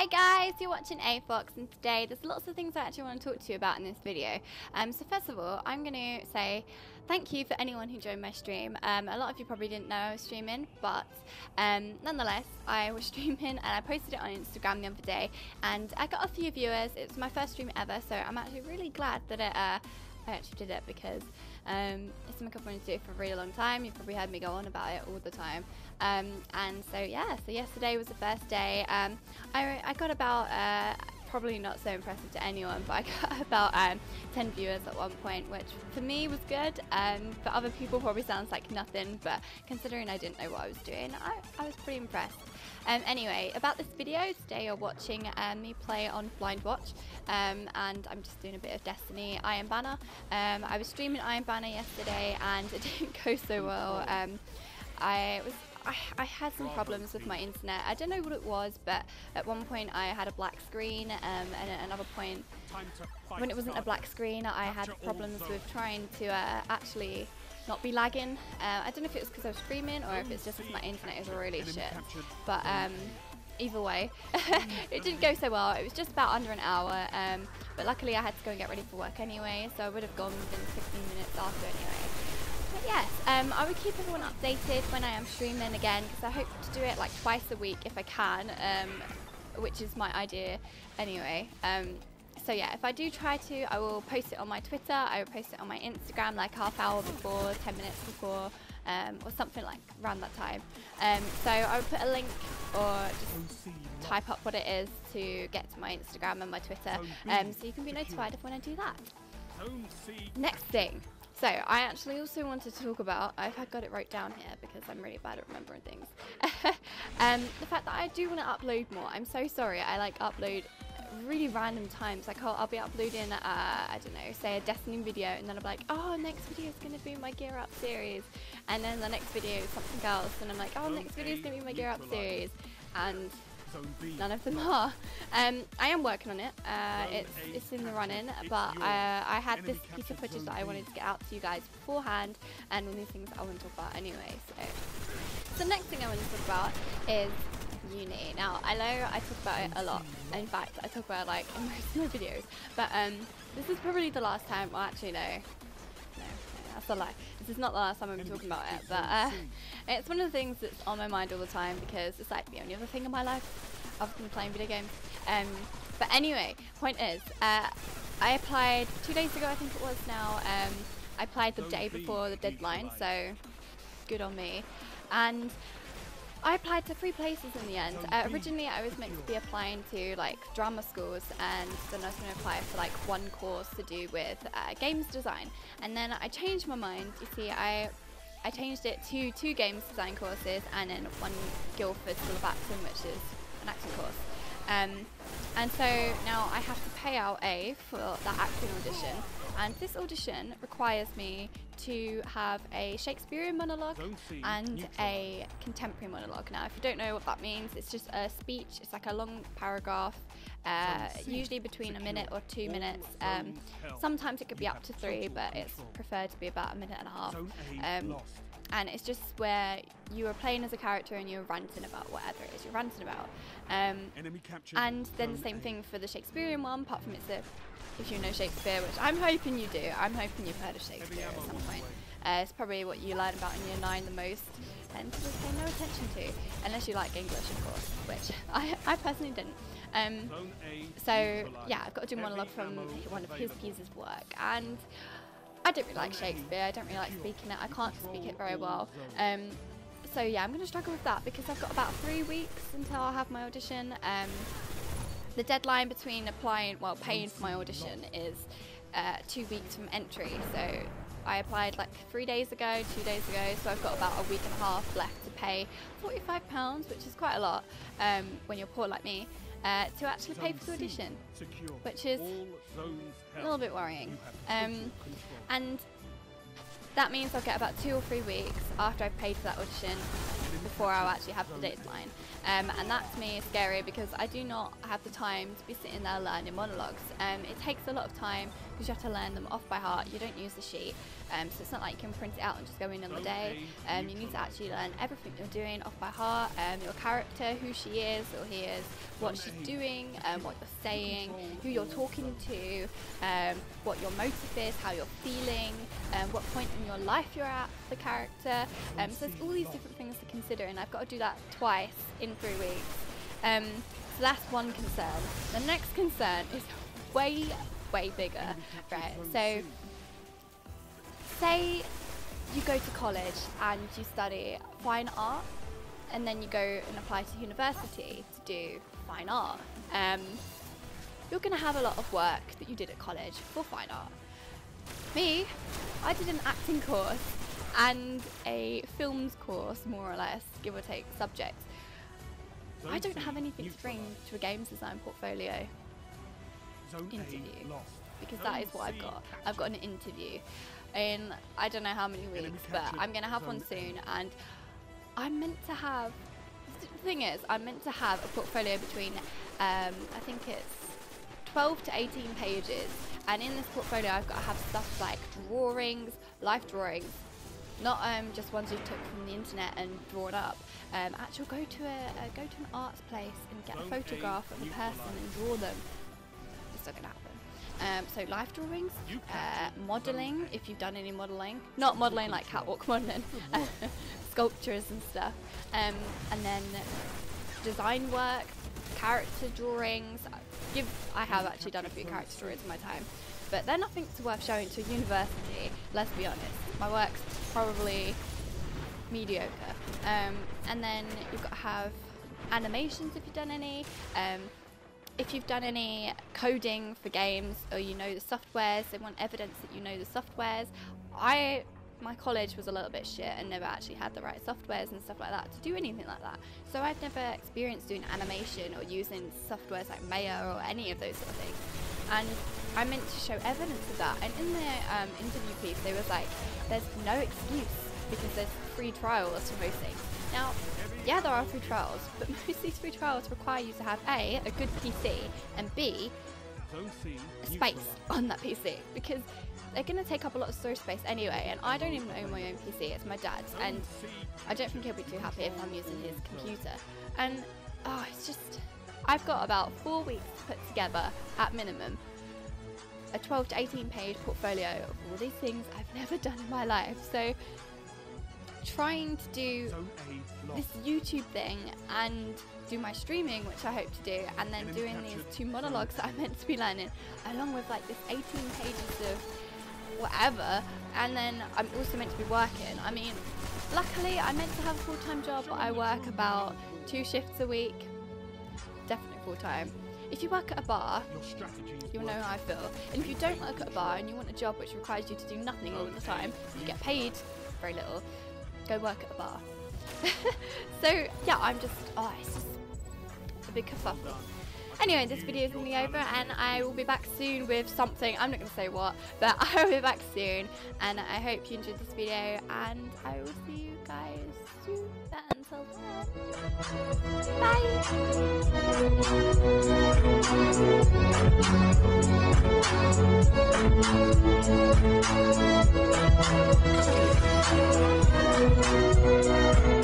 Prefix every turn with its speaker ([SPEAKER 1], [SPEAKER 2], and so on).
[SPEAKER 1] Hey guys, you're watching Afox, and today there's lots of things I actually want to talk to you about in this video. So first of all, I'm going to say thank you for anyone who joined my stream. A lot of you probably didn't know I was streaming, but nonetheless, I was streaming and I posted it on Instagram the other day, and I got a few viewers. It's my first stream ever, so I'm actually really glad that I actually did it, because it's something I've wanted to do for a really long time. You've probably heard me go on about it all the time. And so yeah, so yesterday was the first day. I got about, probably not so impressive to anyone, but I got about 10 viewers at one point, which for me was good. For other people probably sounds like nothing, but considering I didn't know what I was doing, I was pretty impressed. Anyway, about this video, today you're watching me play on Blind Watch, and I'm just doing a bit of Destiny Iron Banner. I was streaming Iron Banner yesterday and it didn't go so well. I had some problems with my internet. I don't know what it was, but at one point I had a black screen, and at another point, when it wasn't a black screen, I had problems with trying to actually not be lagging. I don't know if it was because I was streaming or if it's just because my internet is really shit. But either way, it didn't go so well. It was just about under an hour, but luckily I had to go and get ready for work anyway, so I would have gone within 15 minutes after anyway. But yes, I would keep everyone updated when I am streaming again, because I hope to do it like twice a week if I can, which is my idea anyway. So yeah, if I do try to, I will post it on my Twitter, I will post it on my Instagram like half hour before, 10 minutes before, or something like around that time. So I will put a link or just type up what it is to get to my Instagram and my Twitter, so you can be notified if when I do that. Next thing. So I actually also wanted to talk about, I got it wrote down here because I'm really bad at remembering things, the fact that I do want to upload more. I'm so sorry, I like upload really random times. Like I'll be uploading, I don't know, say a Destiny video, and then I'll be like, oh, next video is going to be my Gear Up series, and then the next video is something else, and I'm like, oh, next video is going to be my Gear Up series, and none of them are. I am working on it. It's in the running, but I had this piece of footage that I wanted to get out to you guys beforehand, and all these things that I want to talk about anyway. So the next thing I want to talk about is uni. Now I know I talk about it a lot. In fact, I talk about it like in most of my videos. But this is probably the last time. Well, actually no, that's a lie. This is not the last time I'm talking about it, but it's one of the things that's on my mind all the time, because it's like the only other thing in my life other than playing video games. But anyway, point is, I applied 2 days ago, I think it was now. I applied the day before the deadline, so good on me. And I applied to 3 places in the end. Originally I was meant to be applying to like drama schools, and then I was going to apply for like 1 course to do with games design, and then I changed my mind. You see, I changed it to 2 games design courses and then 1 Guildford School of Acting, which is an acting course. And so now I have to pay out for that acting audition, and this audition requires me to have a Shakespearean monologue and a contemporary monologue. Now if you don't know what that means, it's just a speech. It's like a long paragraph, usually between 1 minute or 2 minutes. Sometimes it could be up to 3, but it's preferred to be about 1.5 minutes. And it's just where you are playing as a character and you're ranting about whatever it is you're ranting about. And then the same thing for the Shakespearean one, apart from if you know Shakespeare, which I'm hoping you do. I'm hoping you've heard of Shakespeare at some point. It's probably what you learn about in year 9 the most, and people pay no attention to, unless you like English, of course, which I personally didn't. So yeah, I've got to do a monologue from one of his pieces of work, and I don't really like Shakespeare. I don't really like speaking it. I can't speak it very well. So yeah, I'm going to struggle with that, because I've got about 3 weeks until I'll have my audition. The deadline between paying for my audition is 2 weeks from entry. So I applied like 3 days ago, 2 days ago, so I've got about 1.5 weeks left to pay £45, which is quite a lot when you're poor like me, to actually pay for the audition, which is a little bit worrying. And that means I'll get about 2 or 3 weeks after I've paid for that audition before I'll actually have the deadline. And that to me is scary, because I do not have the time to be sitting there learning monologues. It takes a lot of time because you have to learn them off by heart. You don't use the sheet. So it's not like you can print it out and just go in on the day. You need to actually learn everything you're doing off by heart, your character, who she is or he is, what she's doing, what you're saying, who you're talking to, what your motive is, how you're feeling, what point in your life you're at, the character. So there's all these different things to consider, and I've got to do that twice in 3 weeks. So that's one concern. The next concern is way bigger, right? So say you go to college and you study fine art, and then you go and apply to university to do fine art. You're going to have a lot of work that you did at college for fine art. Me, I did an acting course and a films course, more or less, give or take subjects. I don't have anything to bring to a games design portfolio interview, because that is what I've got. I've got an interview in I don't know how many weeks, but I'm going to have one soon, and I'm meant to have, the thing is, I'm meant to have a portfolio between, I think it's 12 to 18 pages, and in this portfolio I've got to have stuff like drawings, life drawings, not just ones you took from the internet and drawn up. Actually go to an arts place and get a photograph of a person and draw them. It's not going to happen. So life drawings, modelling, if you've done any modelling, not modelling like catwalk modelling, sculptures and stuff, and then design work, character drawings. I have actually done a few character drawings in my time, but they're nothing worth showing to a university, let's be honest. My work's probably mediocre. And then you've got to have animations if you've done any. If you've done any coding for games, or you know the softwares, they want evidence that you know the softwares. My college was a little bit shit and never actually had the right softwares and stuff like that to do anything like that. So I've never experienced doing animation or using softwares like Maya or any of those sort of things. And I meant to show evidence of that. And in the interview piece, they was like, there's no excuse because there's free trials for most things. Now, yeah, there are free trials, but most of these free trials require you to have A, a good PC, and B, space on that PC, because they're going to take up a lot of storage space anyway, and I don't even own my own PC, it's my dad's, and I don't think he'll be too happy if I'm using his computer. And, it's just, I've got about 4 weeks to put together, at minimum, a 12 to 18 page portfolio of all these things I've never done in my life. So trying to do this YouTube thing and do my streaming, which I hope to do, and then doing these 2 monologues that I'm meant to be learning, along with like this 18 pages of whatever, and then I'm also meant to be working. I mean, luckily I'm meant to have a full-time job, but I work about 2 shifts a week, definitely full-time. If you work at a bar, you'll know how I feel. And if you don't work at a bar and you want a job which requires you to do nothing all the time, you get paid very little, go work at a bar. So yeah, I'm just, it's just a big kerfuffle. Anyway, this video is going to be over, and I will be back soon with something. I'm not going to say what, but I will be back soon, and I hope you enjoyed this video, and I will see you guys soon. But until then, bye!